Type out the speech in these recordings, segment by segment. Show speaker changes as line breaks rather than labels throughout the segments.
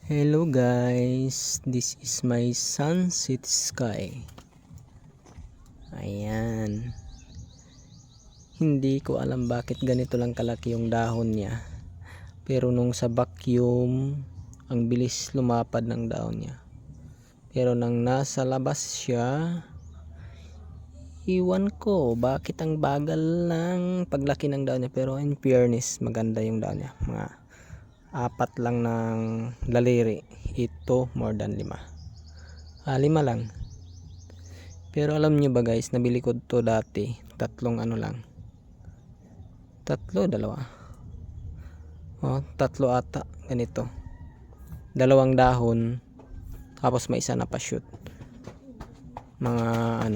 Hello guys, this is my sunset sky. Ayan. Hindi ko alam bakit ganito lang kalaki yung dahon niya. Pero nung sa vacuum, ang bilis lumapad ng dahon niya. Pero nang nasa labas siya, iwan ko bakit ang bagal ng paglaki ng dahon niya. Pero in fairness, maganda yung dahon niya. Mga 4 lang ng daliri. Ito more than 5. 5 lang. Pero alam nyo ba guys, nabili ko to dati 3 lang. 3, 2. 3 ata ganito. 2 dahon tapos may isa na pa shoot. Mga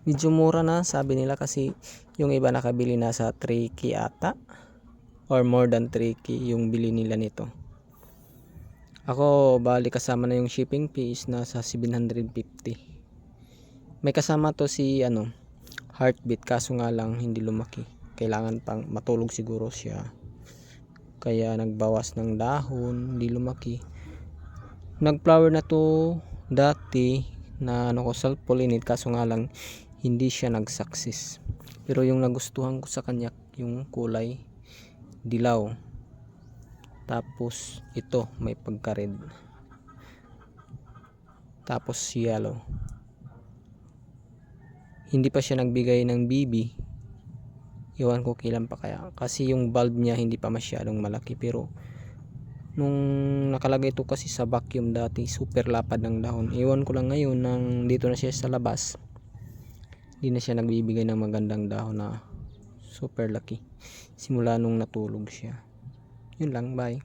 medyo mura na sabi nila kasi yung iba nakabili na sa 3K ata or more than 3K yung bili nila nito. Ako bali kasama na yung shipping fees, nasa 750. May kasama to si heartbeat, kaso nga lang hindi lumaki. Kailangan pang matulog siguro siya. Kaya nagbawas ng dahon, hindi lumaki. Nag-flower na to dati na ko self pollinate, kaso nga lang hindi siya nag-success. Pero yung nagustuhan ko sa kanya yung kulay dilaw. Tapos ito may pagka-red. Tapos yellow. Hindi pa siya nagbigay ng BB. Iwan ko kailan pa kaya. Kasi yung bulb niya hindi pa masyadong malaki. Pero nung nakalagay ito kasi sa vacuum dati, super lapad ng dahon. Iwan ko lang ngayon nang dito na siya sa labas. Hindi na siya nagbibigay ng magandang dahon na super laki. Simula nung natulog siya. Yun lang, bye.